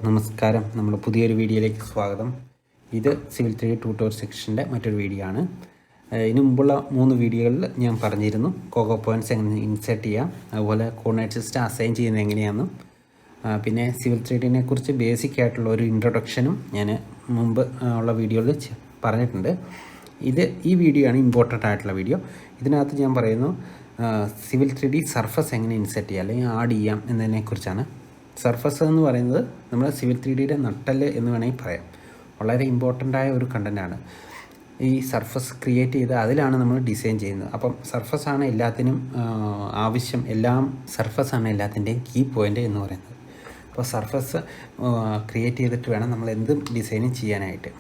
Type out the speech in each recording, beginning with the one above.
നമസ്കാരം. നമ്മുടെ പുതിയൊരു വീഡിയോയിലേക്ക് സ്വാഗതം. ഇത് സിവിൽ 3 ട്യൂട്ടോറിയൽ സെക്ഷൻ്റെ മറ്റൊരു വീഡിയോ ആണ്. ഇതിനു മുമ്പുള്ള 3 വീഡിയോകളിൽ ഞാൻ പറഞ്ഞിരുന്നു കോകോ പോയിൻറ്റ്സ് എങ്ങനെ ഇൻസേർട്ട് ചെയ്യാം, അതുപോലെ കോർഡിനേറ്റ് സിസ്റ്റം അസൈൻ ചെയ്യുന്നത് എങ്ങനെയാണെന്നും, പിന്നെ സിവിൽ 3 കുറിച്ച് ബേസിക് ആയിട്ടുള്ള ഒരു ഇൻട്രൊഡക്ഷനും ഞാൻ മുമ്പ് ഉള്ള വീഡിയോയിൽ പറഞ്ഞിട്ടുണ്ട്. ഈ വീഡിയോ ആണ് ഇമ്പോർട്ടൻ്റ് ആയിട്ടുള്ള വീഡിയോ. ഇതിനകത്ത് ഞാൻ പറയുന്നു സിവിൽ 3D സർഫസ് എങ്ങനെ ഇൻസേർട്ട് ചെയ്യാം അല്ലെങ്കിൽ ആഡ് ചെയ്യാം എന്നതിനെക്കുറിച്ചാണ്. സർഫസ് എന്ന് പറയുന്നത് നമ്മൾ സിവിൽ 3Dയുടെ നട്ടല് എന്ന് വേണമെങ്കിൽ പറയാം. വളരെ ഇമ്പോർട്ടൻ്റായ ഒരു കണ്ടൻറ്റാണ്. ഈ സർഫസ് ക്രിയേറ്റ് ചെയ്ത് അതിലാണ് നമ്മൾ ഡിസൈൻ ചെയ്യുന്നത്. അപ്പം സർഫസാണ് എല്ലാത്തിനും ആവശ്യം, സർഫസാണ് എല്ലാത്തിൻ്റെയും കീ പോയിൻ്റ് എന്ന് പറയുന്നത്. അപ്പോൾ സർഫസ് ക്രിയേറ്റ് ചെയ്തിട്ട് വേണം നമ്മൾ എന്ത് ഡിസൈനും ചെയ്യാനായിട്ട്.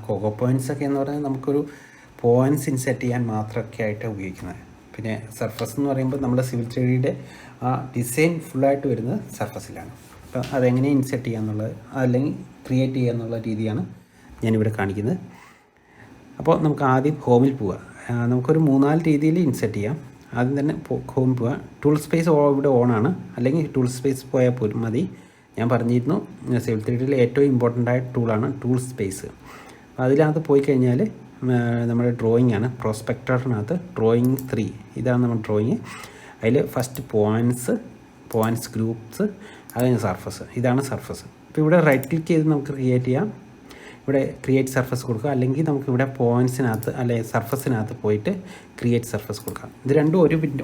കോകോ പോയിൻറ്റ്സൊക്കെ എന്ന് പറയുന്നത് നമുക്കൊരു പോയിൻറ്റ്സ് ഇൻസെറ്റ് ചെയ്യാൻ മാത്രമൊക്കെ ആയിട്ട് ഉപയോഗിക്കുന്നത്. പിന്നെ സർഫസ് എന്ന് പറയുമ്പോൾ നമ്മുടെ സിവിൽ 3Dയുടെ ആ ഡിസൈൻ ഫുള്ളായിട്ട് വരുന്നത് സർഫസിലാണ്. അപ്പോൾ അതെങ്ങനെ ഇൻസെറ്റ് ചെയ്യുക എന്നുള്ളത് അല്ലെങ്കിൽ ക്രിയേറ്റ് ചെയ്യുക എന്നുള്ള രീതിയാണ് ഞാനിവിടെ കാണിക്കുന്നത്. അപ്പോൾ നമുക്ക് ആദ്യം ഹോമിൽ പോവുക. നമുക്കൊരു 3-4 രീതിയിൽ ഇൻസെറ്റ് ചെയ്യാം. ആദ്യം തന്നെ ഹോമിൽ പോവുക. ടൂൾ സ്പേസ് ഇവിടെ ഓണാണ്, അല്ലെങ്കിൽ ടൂൾ സ്പേസ് പോയാൽ പോലും മതി. ഞാൻ പറഞ്ഞിരുന്നു സിവിൽ 3Dയിലെ ഏറ്റവും ഇമ്പോർട്ടൻ്റ് ആയ ടൂളാണ് ടൂൾ സ്പേസ്. അപ്പോൾ അതിനകത്ത് പോയി കഴിഞ്ഞാൽ നമ്മുടെ ഡ്രോയിങ് ആണ്. പ്രോസ്പെക്ടറിനകത്ത് ഡ്രോയിങ് 3 ഇതാണ് നമ്മുടെ ഡ്രോയിങ്. അതിൽ ഫസ്റ്റ് പോയിൻറ്റ്സ് ഗ്രൂപ്പ്സ്, അതിന് സർഫസ്, ഇതാണ് സർഫസ്. അപ്പോൾ ഇവിടെ റൈറ്റ് ക്ലിക്ക് ചെയ്ത് നമുക്ക് ക്രിയേറ്റ് ചെയ്യാം. ഇവിടെ ക്രിയേറ്റ് സർഫസ് കൊടുക്കുക, അല്ലെങ്കിൽ നമുക്കിവിടെ പോയിൻറ്റ്സിനകത്ത് അല്ലെങ്കിൽ സർഫസിനകത്ത് പോയിട്ട് ക്രിയേറ്റ് സർഫസ് കൊടുക്കാം. ഇത് രണ്ടും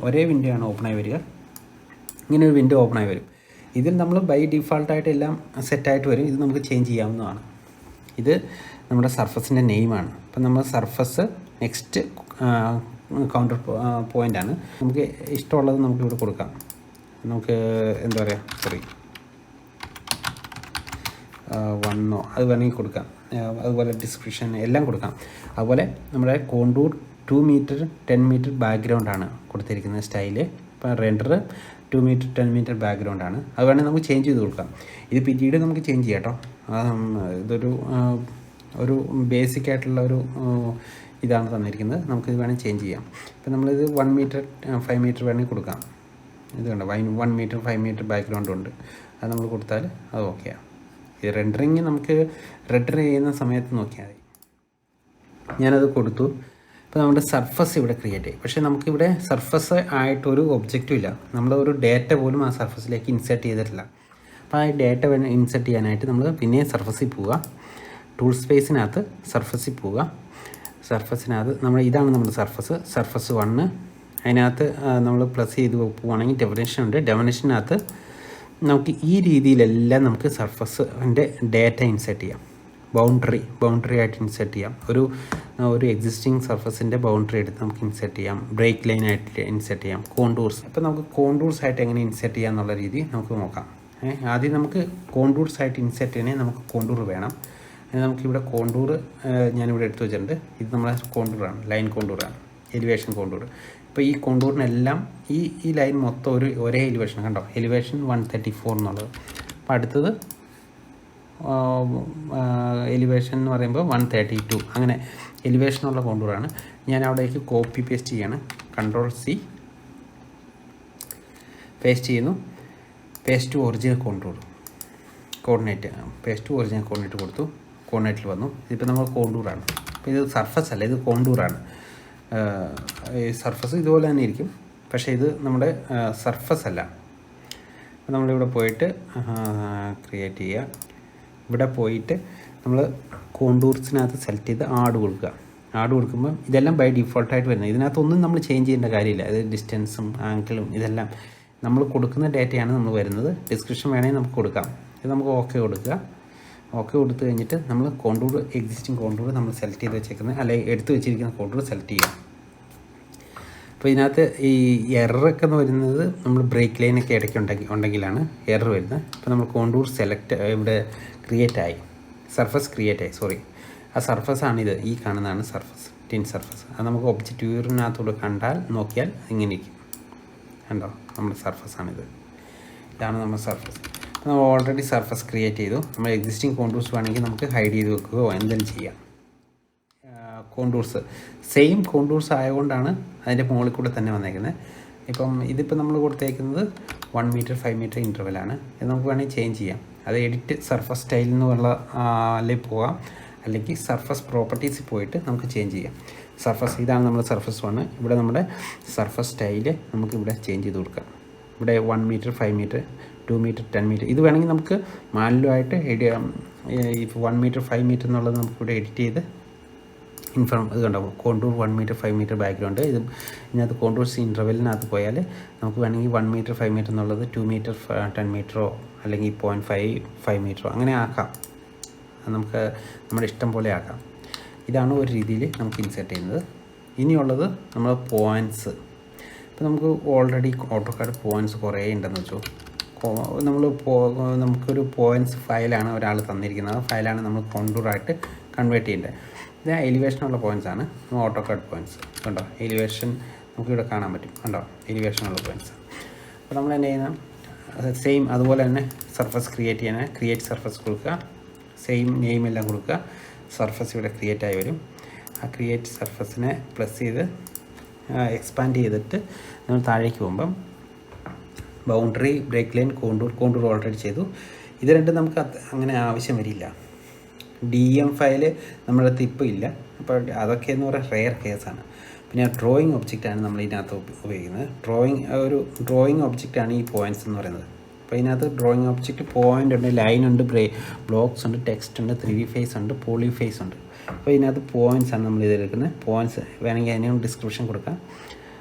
ഒരേ വിൻഡോ ആണ് ഓപ്പണായി വരിക. ഇങ്ങനെ ഒരു വിൻഡോ ഓപ്പണായി വരും. ഇതിൽ നമ്മൾ ബൈ ഡിഫാൾട്ടായിട്ട് എല്ലാം സെറ്റായിട്ട് വരും. ഇത് നമുക്ക് ചേഞ്ച് ചെയ്യാവുന്നതാണ്. ഇത് നമ്മുടെ സർഫസിൻ്റെ നെയിമാണ്. അപ്പം നമ്മൾ സർഫസ് നെക്സ്റ്റ് കൗണ്ടർ പോയിൻ്റാണ്. നമുക്ക് ഇഷ്ടമുള്ളത് നമുക്കിവിടെ കൊടുക്കാം. നമുക്ക് എന്താ പറയുക, 1 അത് വേണമെങ്കിൽ കൊടുക്കാം. അതുപോലെ ഡിസ്ക്രിപ്ഷൻ എല്ലാം കൊടുക്കാം. അതുപോലെ നമ്മുടെ കോണ്ടൂർ 2 മീറ്റർ 10 മീറ്റർ ബാക്ക്ഗ്രൗണ്ടാണ് കൊടുത്തിരിക്കുന്ന സ്റ്റൈല്. ഇപ്പം റെൻഡർ 2 മീറ്റർ 10 മീറ്റർ ബാക്ക്ഗ്രൗണ്ടാണ്. അത് വേണമെങ്കിൽ നമുക്ക് ചേഞ്ച് ചെയ്ത് കൊടുക്കാം. ഇത് പിന്നീട് നമുക്ക് ചേഞ്ച് ചെയ്യാം കേട്ടോ. ഇതൊരു ബേസിക് ആയിട്ടുള്ള ഒരു ഇതാണ് തന്നിരിക്കുന്നത്. നമുക്കിത് വേണമെങ്കിൽ ചേഞ്ച് ചെയ്യാം. ഇപ്പം നമ്മളിത് 1 മീറ്റർ 5 മീറ്റർ വേണമെങ്കിൽ കൊടുക്കാം. ഇത് കണ്ടോ, 1 മീറ്റർ 5 മീറ്റർ ബാക്ക്ഗ്രൗണ്ട് ഉണ്ട്. അത് നമ്മൾ കൊടുത്താൽ അത് ഓക്കെയാണ്. ഈ റെൻഡറിങ് നമുക്ക് റെൻഡർ ചെയ്യുന്ന സമയത്ത് നോക്കിയാൽ മതി. ഞാനത് കൊടുത്തു. ഇപ്പോൾ നമ്മുടെ സർഫസ് ഇവിടെ ക്രിയേറ്റ് ചെയ്യും. പക്ഷേ നമുക്കിവിടെ സർഫസ് ആയിട്ടൊരു ഒബ്ജക്റ്റും ഇല്ല. നമ്മൾ ഒരു ഡേറ്റ പോലും ആ സർഫസിലേക്ക് ഇൻസേർട്ട് ചെയ്തിട്ടില്ല. അപ്പോൾ ആ ഡേറ്റ ഇൻസേർട്ട് ചെയ്യാനായിട്ട് നമ്മൾ പിന്നെ സർഫസിൽ പോവുക. ടൂൾ സ്പേസിനകത്ത് സർഫസിൽ പോവുക. സർഫസിനകത്ത് ഇതാണ് നമ്മുടെ സർഫസ് 1. അതിനകത്ത് നമ്മൾ പ്ലസ് ചെയ്ത് പോവുകയാണെങ്കിൽ ഡെഫിനേഷൻ ഉണ്ട്. ഡെഫിനേഷനകത്ത് നമുക്ക് ഈ രീതിയിലെല്ലാം നമുക്ക് സർഫസിൻ്റെ ഡേറ്റ ഇൻസെർട്ട് ചെയ്യാം. ബൗണ്ടറി ആയിട്ട് ഇൻസെർട്ട് ചെയ്യാം. ഒരു എക്സിസ്റ്റിംഗ് സർഫസിൻ്റെ ബൗണ്ടറി എടുത്ത് നമുക്ക് ഇൻസെർട്ട് ചെയ്യാം. ബ്രേക്ക് ലൈൻ ആയിട്ട് ഇൻസെർട്ട് ചെയ്യാം. കോണ്ടൂർസ്, അപ്പോൾ നമുക്ക് കോണ്ടൂർസ് ആയിട്ട് എങ്ങനെ ഇൻസെർട്ട് ചെയ്യാം എന്നുള്ള രീതി നമുക്ക് നോക്കാം. ആദ്യം നമുക്ക് കോണ്ടൂർസ് ആയിട്ട് ഇൻസെർട്ട് ചെയ്യണമെങ്കിൽ നമുക്ക് കോണ്ടൂർ വേണം. നമുക്കിവിടെ കോണ്ടൂർ ഞാനിവിടെ എടുത്തു വെച്ചിട്ടുണ്ട്. ഇത് നമ്മളെ കോണ്ടൂറാണ്, ലൈൻ കോണ്ടൂറാണ്, എലിവേഷൻ കോണ്ടൂർ. ഇപ്പോൾ ഈ കോണ്ടൂറിനെല്ലാം ഈ ലൈൻ മൊത്തം ഒരേ എലിവേഷൻ കണ്ടോ, എലിവേഷൻ 134 എന്നുള്ളത്. അപ്പോൾ അടുത്തത് എലിവേഷൻ എന്ന് പറയുമ്പോൾ 132, അങ്ങനെ എലിവേഷനുള്ള കോണ്ടൂറാണ്. ഞാൻ അവിടേക്ക് കോപ്പി പേസ്റ്റ് ചെയ്യാണ്. Ctrl+C പേസ്റ്റ് ചെയ്യുന്നു. Paste to original coordinate paste to original coordinate കൊടുത്തു. കോർഡിനേറ്റിൽ വന്നു. ഇതിപ്പോൾ നമ്മൾ കോണ്ടൂറാണ്. അപ്പോൾ ഇത് സർഫസ് അല്ല, ഇത് കോണ്ടൂറാണ്. സർഫസ് ഇതുപോലെ തന്നെ ഇരിക്കും, പക്ഷേ ഇത് നമ്മുടെ സർഫസ് അല്ല. അപ്പോൾ നമ്മളിവിടെ പോയിട്ട് ക്രിയേറ്റ് ചെയ്യുക. ഇവിടെ പോയിട്ട് നമ്മൾ കോണ്ടൂർസിനകത്ത് സെലക്ട് ചെയ്ത് ആഡ് കൊടുക്കുമ്പോൾ ഇതെല്ലാം ബൈ ഡിഫോൾട്ടായിട്ട് വരുന്നത്. ഇതിനകത്തൊന്നും നമ്മൾ ചേഞ്ച് ചെയ്യേണ്ട കാര്യമില്ല. ഇത് ഡിസ്റ്റൻസും ആംഗിളും ഇതെല്ലാം നമ്മൾ കൊടുക്കുന്ന ഡേറ്റയാണ് നമ്മൾ വരുന്നത്. ഡിസ്ക്രിപ്ഷൻ വേണമെങ്കിൽ നമുക്ക് കൊടുക്കാം. ഇത് നമുക്ക് ഓക്കെ കൊടുക്കുക. ഓക്കെ കൊടുത്തു കഴിഞ്ഞിട്ട് നമ്മൾ എക്സിസ്റ്റിംഗ് കോണ്ടൂർ നമ്മൾ സെലക്ട് ചെയ്ത് വെച്ചേക്കുന്നത് അല്ലെങ്കിൽ എടുത്ത് വെച്ചിരിക്കുന്ന കോണ്ടൂർ സെലക്ട് ചെയ്യാം. അപ്പോൾ ഇതിനകത്ത് ഈ എററൊക്കെ എന്ന് വരുന്നത് നമ്മൾ ബ്രേക്ക് ലൈനൊക്കെ ഇടയ്ക്ക് ഉണ്ടെങ്കിലാണ് എറർ വരുന്നത്. അപ്പോൾ നമ്മൾ കോണ്ടൂർ ഇവിടെ സർഫസ് ക്രിയേറ്റ് ആയി. ആ സർഫസാണിത്. ഈ കാണുന്നതാണ് ടിൻ സർഫസ്. അത് നമുക്ക് ഒബ്ജക്റ്റ് വ്യൂവിനകത്തോട് നോക്കിയാൽ ഇങ്ങനെ ഇരിക്കും. കണ്ടോ, നമ്മുടെ സർഫസാണിത്. ഇതാണ് നമ്മുടെ സർഫസ്. നമ്മൾ ഓൾറെഡി സർഫസ് ക്രിയേറ്റ് ചെയ്തു. നമ്മൾ എക്സിസ്റ്റിംഗ് കോണ്ടൂർസ് വേണമെങ്കിൽ നമുക്ക് ഹൈഡ് ചെയ്ത് വെക്കുകയോ എന്തെങ്കിലും ചെയ്യാം. കോണ്ടൂർസ് സെയിം കോണ്ടൂർസ് ആയതുകൊണ്ടാണ് അതിൻ്റെ മുകളിൽ കൂടെ തന്നെ വന്നേക്കുന്നത്. ഇതിപ്പോൾ നമ്മൾ കൊടുത്തേക്കുന്നത് 1 മീറ്റർ 5 മീറ്റർ ഇൻ്റർവെലാണ്. ഇത് നമുക്ക് വേണമെങ്കിൽ ചേഞ്ച് ചെയ്യാം. അത് എഡിറ്റ് സർഫസ് സ്റ്റൈൽ എന്നുള്ള അല്ലെങ്കിൽ പോകാം, അല്ലെങ്കിൽ സർഫസ് പ്രോപ്പർട്ടീസിൽ പോയിട്ട് നമുക്ക് ചേഞ്ച് ചെയ്യാം. സർഫസ് ഇതാണ് നമ്മുടെ സർഫസ് 1. ഇവിടെ നമ്മുടെ സർഫസ് സ്റ്റൈല് നമുക്ക് ഇവിടെ ചേഞ്ച് ചെയ്ത് കൊടുക്കാം. ഇവിടെ 1 മീറ്റർ, 5 മീറ്റർ, 2 മീറ്റർ, 10 മീറ്റർ ഇത് വേണമെങ്കിൽ നമുക്ക് മാനുവലായിട്ട് ഈ 1 മീറ്റർ 5 മീറ്റർ എന്നുള്ളത് നമുക്കിവിടെ എഡിറ്റ് ചെയ്ത് ഇത് കണ്ടാവും. Contour 1 metre 5 metre background. ഇതിനകത്ത് കോണ്ടൂർസ് ഇൻ്റർവെല്ലിനകത്ത് പോയാൽ നമുക്ക് വേണമെങ്കിൽ 1 മീറ്റർ 5 മീറ്റർ എന്നുള്ളത് 2 മീറ്റർ 10 മീറ്ററോ അല്ലെങ്കിൽ 0.5 മീറ്ററോ അങ്ങനെ ആക്കാം. നമുക്ക് നമ്മുടെ ഇഷ്ടം പോലെ ആക്കാം. ഇതാണ് ഒരു രീതിയിൽ നമുക്ക് ഇൻസേർട്ട് ചെയ്യുന്നത്. ഇനിയുള്ളത് നമ്മൾ പോയിൻറ്റ്സ്. ഇപ്പോൾ നമുക്ക് ഓൾറെഡി ഓട്ടോകാഡ് പോയിൻറ്റ്സ് കുറേ ഉണ്ടെന്ന് വെച്ചു. നമുക്കൊരു പോയിൻറ്റ്സ് ഫയലാണ് ഒരാൾ തന്നിരിക്കുന്നത്. ഫയലാണ് നമ്മൾ കോണ്ടൂറായിട്ട് കൺവേർട്ട് ചെയ്യേണ്ടത്. ഇത് എലിവേഷനുള്ള പോയിൻറ്റ്സ് ആണ്. ഓട്ടോകാഡ് പോയിൻറ്റ്സ് കണ്ടോ, എലിവേഷൻ നമുക്കിവിടെ കാണാൻ പറ്റും കണ്ടോ, എലിവേഷനുള്ള പോയിൻറ്റ്സ്. അപ്പോൾ നമ്മൾ തന്നെ ചെയ്യുന്ന സെയിം അതുപോലെ തന്നെ സർഫസ് ക്രിയേറ്റ് ചെയ്യാൻ ക്രിയേറ്റ് സർഫസ് കൊടുക്കുക, സെയിം നെയിം എല്ലാം കൊടുക്കുക. സർഫസ് ഇവിടെ ക്രിയേറ്റ് ആയി വരും. ആ ക്രിയേറ്റ് സർഫസിനെ പ്ലസ് ചെയ്ത് എക്സ്പാൻഡ് ചെയ്തിട്ട് നമ്മൾ താഴേക്ക് പോകുമ്പം boundary, break line, contour already ചെയ്തു. ഇത് രണ്ടും നമുക്ക് അങ്ങനെ ആവശ്യം വരില്ല. DM ഫയല് നമ്മുടെ അടുത്ത് ഇപ്പോൾ ഇല്ല. അപ്പോൾ അതൊക്കെ എന്ന് പറയുന്നത് റെയർ കേസാണ്. പിന്നെ ഡ്രോയിങ് ഒബ്ജക്റ്റാണ് നമ്മൾ ഇതിനകത്ത് ഉപയോഗിക്കുന്നത്. ഡ്രോയിങ് ഒബ്ജക്റ്റാണ് ഈ പോയിൻറ്റ്സ് എന്ന് പറയുന്നത്. അപ്പോൾ ഇതിനകത്ത് ഡ്രോയിങ് ഒബ്ജക്റ്റ് പോയിൻ്റ് ഉണ്ട്, ലൈൻ ഉണ്ട്, ബ്ലോക്സ് ഉണ്ട്, ടെക്സ്റ്റ് ഉണ്ട്, 3D ഫേസ് ഉണ്ട്, പോളി ഫേസ് ഉണ്ട്. അപ്പോൾ ഇതിനകത്ത് പോയിൻറ്റ്സ് ആണ് നമ്മൾ ഇതിലെടുക്കുന്നത്. പോയിൻറ്റ്സ് വേണമെങ്കിൽ അതിനും ഡിസ്ക്രിപ്ഷൻ കൊടുക്കാം.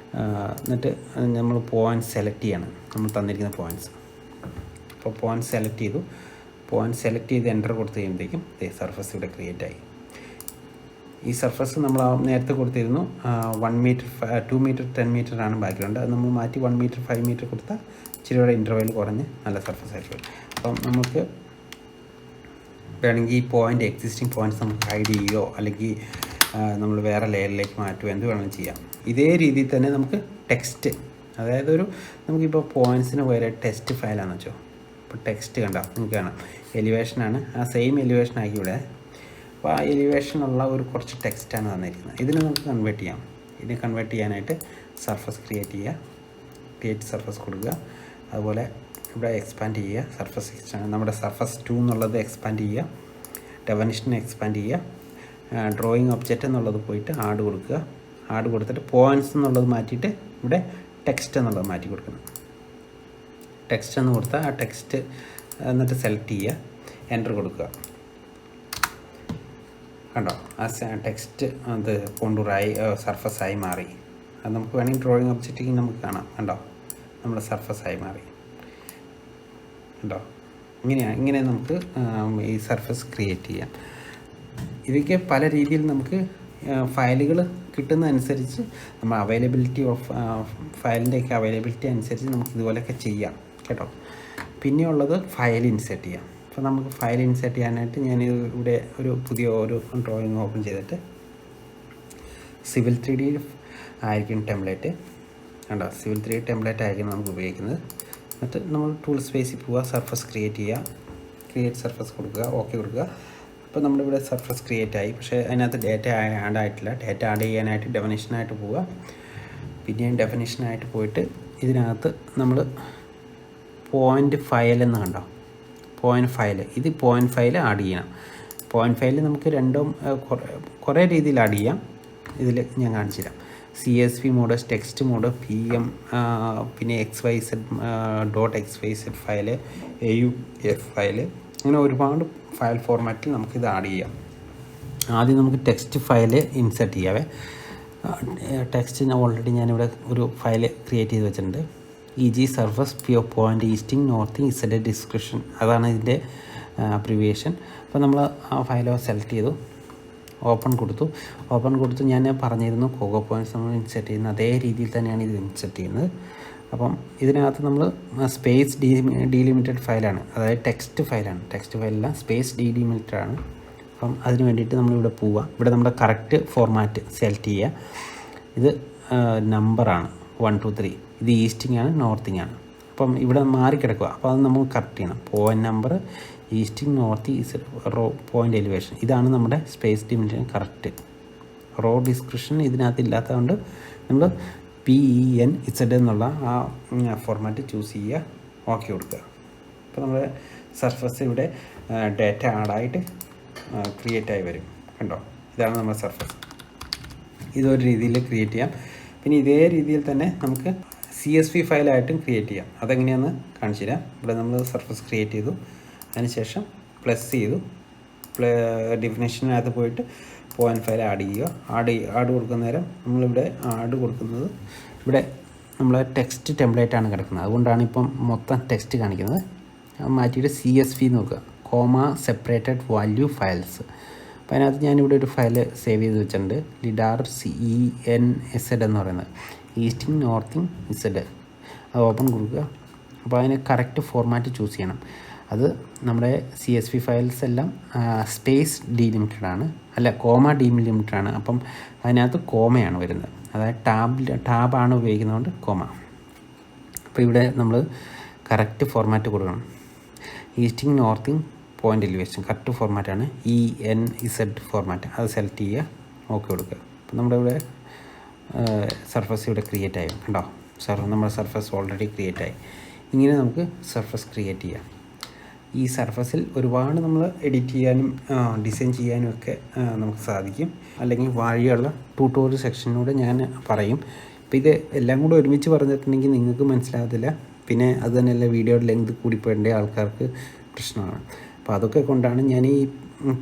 എന്നിട്ട് നമ്മൾ പോയിൻറ്റ്സ് സെലക്ട് ചെയ്യണം, നമ്മൾ തന്നിരിക്കുന്ന പോയിൻറ്റ്സ്. അപ്പോൾ പോയിൻറ്റ്സ് സെലക്ട് ചെയ്തു. പോയിൻറ്റ് സെലക്ട് ചെയ്ത് എൻ്റർ കൊടുത്ത് കഴിയുമ്പോഴത്തേക്കും സർഫസ് ഇവിടെ ക്രിയേറ്റ് ആയി. ഈ സർഫസ് നമ്മൾ നേരത്തെ കൊടുത്തിരുന്നു 1 മീറ്റർ 2 മീറ്റർ 10 മീറ്റർ ആണ് ബാക്ക്ഗ്രൗണ്ട്. അത് നമ്മൾ മാറ്റി 1 മീറ്റർ 5 മീറ്റർ കൊടുത്താൽ ഇച്ചിരി കൂടെ ഇൻ്റർവെൽ കുറഞ്ഞ് നല്ല സർഫസ് ആയിരിക്കും. അപ്പം നമുക്ക് വേണമെങ്കിൽ ഈ പോയിൻ്റ് എക്സിസ്റ്റിംഗ് പോയിൻറ്റ്സ് നമുക്ക് ഹൈഡ് ചെയ്യുകയോ അല്ലെങ്കിൽ നമ്മൾ വേറെ ലെയറിലേക്ക് മാറ്റുകയോ എന്ത് വേണമെങ്കിലും ചെയ്യാം. ഇതേ രീതിയിൽ തന്നെ നമുക്ക് ടെക്സ്റ്റ്, അതായത് നമുക്കിപ്പോൾ പോയിൻറ്റ്സിന് വേറെ ടെക്സ്റ്റ് ഫയലാണെന്ന് വെച്ചോ. ഇപ്പോൾ ടെക്സ്റ്റ് കണ്ടോ നിങ്ങൾക്ക് കാണാം, എലിവേഷനാണ്. ആ സെയിം എലിവേഷൻ ആക്കി ഇവിടെ. അപ്പോൾ ആ എലിവേഷനുള്ള കുറച്ച് ടെക്സ്റ്റാണ് തന്നിരിക്കുന്നത്. ഇതിന് നമുക്ക് കൺവേർട്ട് ചെയ്യാം. ഇതിനെ കൺവേർട്ട് ചെയ്യാനായിട്ട് സർഫസ് ക്രിയേറ്റ് ചെയ്യുക, ക്രിയേറ്റ് സർഫസ് കൊടുക്കുക. അതുപോലെ ഇവിടെ എക്സ്പാൻഡ് ചെയ്യുക. സർഫസ് നമ്മുടെ സർഫസ് 2 എന്നുള്ളത് എക്സ്പാൻഡ് ചെയ്യുക, ഡെഫിനിഷൻ എക്സ്പാൻഡ് ചെയ്യുക. ഡ്രോയിങ് ഒബ്ജക്റ്റ് എന്നുള്ളത് പോയിട്ട് ആഡ് കൊടുക്കുക. ആഡ് കൊടുത്തിട്ട് പോയിൻറ്റ്സ് എന്നുള്ളത് മാറ്റിയിട്ട് ഇവിടെ ടെക്സ്റ്റ് എന്നുള്ളത് മാറ്റി കൊടുക്കണം. ടെക്സ്റ്റ് എന്ന് കൊടുത്താൽ ആ ടെക്സ്റ്റ് എന്നിട്ട് സെലക്ട് ചെയ്യുക, എൻ്റർ കൊടുക്കുക. കണ്ടോ, ആ ടെക്സ്റ്റ് അത് കോണ്ടൂറായി സർഫസായി മാറി. അത് നമുക്ക് വേണമെങ്കിൽ ഡ്രോയിങ് ഒബ്ജക്റ്റിൽ നമുക്ക് കാണാം. കണ്ടോ, നമ്മുടെ സർഫസായി മാറി. കണ്ടോ, ഇങ്ങനെ നമുക്ക് ഈ സർഫസ് ക്രിയേറ്റ് ചെയ്യാം. ഇതൊക്കെ പല രീതിയിൽ നമുക്ക് ഫയലുകൾ കിട്ടുന്നതനുസരിച്ച് നമ്മൾ അവൈലബിലിറ്റി ഓഫ് ഫയലിൻ്റെയൊക്കെ അവൈലബിലിറ്റി അനുസരിച്ച് നമുക്ക് ഇതുപോലെയൊക്കെ ചെയ്യാം കേട്ടോ. പിന്നെയുള്ളത് ഫയൽ ഇൻസേർട്ട് ചെയ്യാം. അപ്പോൾ നമുക്ക് ഫയൽ ഇൻസേർട്ട് ചെയ്യാനായിട്ട് ഞാൻ ഇവിടെ പുതിയ ഡ്രോയിങ് ഓപ്പൺ ചെയ്തിട്ട് സിവിൽ 3D ആയിരിക്കും ടെംപ്ലേറ്റ്. കണ്ടോ, സിവിൽ 3D ടെംപ്ലേറ്റ് ആയിരിക്കും നമുക്ക് ഉപയോഗിക്കുന്നത്. എന്നിട്ട് നമ്മൾ ടൂൾ സ്പേസിൽ പോവുക, സർഫസ് ക്രിയേറ്റ് ചെയ്യുക, ക്രിയേറ്റ് സർഫസ് കൊടുക്കുക, ഓക്കെ കൊടുക്കുക. അപ്പോൾ നമ്മളിവിടെ സർഫസ് ക്രിയേറ്റ് ആയി. പക്ഷേ അതിനകത്ത് ഡേറ്റ ആഡ് ആയിട്ടില്ല. ഡേറ്റ ആഡ് ചെയ്യാനായിട്ട് ഡെഫിനിഷനായിട്ട് പോവുക. പിന്നെയും ഡെഫിനിഷനായിട്ട് പോയിട്ട് ഇതിനകത്ത് നമ്മൾ പോയിൻ്റ് ഫയൽ എന്ന് കണ്ടോ, പോയിൻ്റ് ഫയൽ, ഇത് പോയിൻ്റ് ഫയൽ ആഡ് ചെയ്യണം. പോയിൻ്റ് ഫയൽ നമുക്ക് കുറേ രീതിയിൽ ആഡ് ചെയ്യാം. ഇതിൽ ഞാൻ കാണിച്ചു തരാം. CSV mode, text mode, PM, പിന്നെ XYZ .xyz file, AUF file, അങ്ങനെ ഒരുപാട് ഫയൽ ഫോർമാറ്റിൽ നമുക്കിത് ആഡ് ചെയ്യാം. ആദ്യം നമുക്ക് ടെക്സ്റ്റ് ഫയൽ ഇൻസേർട്ട് ചെയ്യാവേ. ടെക്സ്റ്റ് ഓൾറെഡി ഞാനിവിടെ ഒരു ഫയൽ ക്രിയേറ്റ് ചെയ്ത് വെച്ചിട്ടുണ്ട്. EG surface point easting northing Z description, അതാണ് ഇതിൻ്റെ അബ്രിവിയേഷൻ. അപ്പോൾ നമ്മൾ ആ ഫയൽ സെലക്ട് ചെയ്തു, ഓപ്പൺ കൊടുത്തു. ഞാൻ പറഞ്ഞിരുന്നു കോഗോ പോയിൻറ്റ്സ് നമ്മൾ ഇൻസെർട്ട് ചെയ്യുന്ന അതേ രീതിയിൽ തന്നെയാണ് ഇത് ഇൻസെർട്ട് ചെയ്യുന്നത്. അപ്പം ഇതിനകത്ത് നമ്മൾ സ്പേസ് ഡീലിമിറ്റഡ് ഫയലാണ്, അതായത് ടെക്സ്റ്റ് ഫയലാണ്. ടെക്സ്റ്റ് ഫയലല്ല, സ്പേസ് ഡീലിമിറ്റഡ് ആണ്. അപ്പം അതിന് വേണ്ടിയിട്ട് നമ്മളിവിടെ പോവുക. ഇവിടെ നമ്മുടെ കറക്റ്റ് ഫോർമാറ്റ് സെലക്ട് ചെയ്യുക. ഇത് നമ്പറാണ് 1 2 3. ഇത് ഈസ്റ്റിംഗ് ആണ്, നോർത്തിങ് ആണ്. അപ്പം ഇവിടെ മാറിക്കിടക്കുക. അപ്പോൾ അത് നമ്മൾ കറക്റ്റ് ചെയ്യണം. Point number, easting, north, raw, point elevation, ഇതാണ് നമ്മുടെ space dimension correct. Raw description ഇതിനകത്ത് ഇല്ലാത്തതുകൊണ്ട് നമ്മൾ PENZ എന്നുള്ള ആ ഫോർമാറ്റ് ചൂസ് ചെയ്യുക, ഓക്കെ കൊടുക്കുക. അപ്പോൾ നമ്മുടെ സർഫസ് ഇവിടെ ഡാറ്റ ആഡായിട്ട് ക്രിയേറ്റ് ആയി വരും. കണ്ടോ, ഇതാണ് നമ്മുടെ സർഫസ്. ഇതൊരു രീതിയിൽ ക്രിയേറ്റ് ചെയ്യാം. പിന്നെ ഇതേ രീതിയിൽ തന്നെ നമുക്ക് CSV ഫയലായിട്ടും ക്രിയേറ്റ് ചെയ്യാം. അതെങ്ങനെയാണെന്ന് കാണിച്ചു തരാം. ഇവിടെ നമ്മൾ സർഫസ് ക്രിയേറ്റ് ചെയ്തു, അതിനുശേഷം പ്ലസ് ചെയ്തു, ഡെഫിനേഷനകത്ത് പോയിട്ട് പോയിൻ്റ് ഫയൽ ആഡ് ചെയ്യുക. ആഡ് കൊടുക്കുന്ന നേരം നമ്മളിവിടെ ആഡ് കൊടുക്കുന്നത് ഇവിടെ നമ്മൾ ടെക്സ്റ്റ് ടെംപ്ലേറ്റാണ് കിടക്കുന്നത്, അതുകൊണ്ടാണ് ഇപ്പം മൊത്തം ടെക്സ്റ്റ് കാണിക്കുന്നത്. മാറ്റിയിട്ട് CSV നോക്കുക, കോമ സെപ്പറേറ്റഡ് വാല്യൂ ഫയൽസ്. അപ്പോൾ അതിനകത്ത് ഞാനിവിടെ ഒരു ഫയൽ സേവ് ചെയ്ത് വെച്ചിട്ടുണ്ട്, ലിഡാർ CENZ എന്ന് പറയുന്നത്, ഈസ്റ്റിംഗ് നോർത്തിങ് ഇസഡ്. അത് ഓപ്പൺ കൊടുക്കുക. അപ്പോൾ അതിന് കറക്റ്റ് ഫോർമാറ്റ് ചൂസ് ചെയ്യണം. അത് നമ്മുടെ CSV ഫയൽസ് എല്ലാം സ്പേസ് ഡീലിമിറ്റഡ് ആണ്, അല്ല കോമ ഡീലിമിറ്റഡ് ആണ്. അപ്പം അതിനകത്ത് കോമയാണ് വരുന്നത്, അതായത് ടാബാണ് ഉപയോഗിക്കുന്നതുകൊണ്ട് കോമ. അപ്പോൾ ഇവിടെ നമ്മൾ കറക്റ്റ് ഫോർമാറ്റ് കൊടുക്കണം. Easting northing point elevation correct ഫോർമാറ്റാണ്, ENZ ഫോർമാറ്റ്. അത് സെലക്ട് ചെയ്യുക, ഓക്കെ കൊടുക്കുക. അപ്പോൾ നമ്മുടെ ഇവിടെ സർഫസ് ഇവിടെ ക്രിയേറ്റ് ആയി. കണ്ടോ, നമ്മുടെ സർഫസ് ഓൾറെഡി ക്രിയേറ്റ് ആയി. ഇങ്ങനെ നമുക്ക് സർഫസ് ക്രിയേറ്റ് ചെയ്യാം. ഈ സർഫസിൽ ഒരുപാട് നമ്മൾ എഡിറ്റ് ചെയ്യാനും ഡിസൈൻ ചെയ്യാനും ഒക്കെ നമുക്ക് സാധിക്കും. അല്ലെങ്കിൽ വഴിയുള്ള ട്യൂട്ടോറിയൽ സെക്ഷനിലൂടെ ഞാൻ പറയും. ഇപ്പോൾ ഇത് എല്ലാം കൂടെ ഒരുമിച്ച് പറഞ്ഞിട്ടുണ്ടെങ്കിൽ നിങ്ങൾക്ക് മനസ്സിലാകത്തില്ല. പിന്നെ അത് തന്നെയല്ല, വീഡിയോയുടെ ലെങ്ത് കൂടിപ്പോയേണ്ട ആൾക്കാർക്ക് പ്രശ്നമാണ്. അപ്പോൾ അതൊക്കെ കൊണ്ടാണ് ഞാൻ ഈ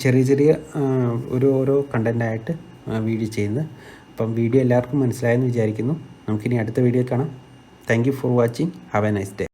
ചെറിയ ഓരോ കണ്ടൻറ്റായിട്ട് വീഡിയോ ചെയ്യുന്നത്. അപ്പം വീഡിയോ എല്ലാവർക്കും മനസ്സിലായെന്ന് വിചാരിക്കുന്നു. നമുക്കിനി അടുത്ത വീഡിയോ കാണാം. Thank you for watching. Have A nice day.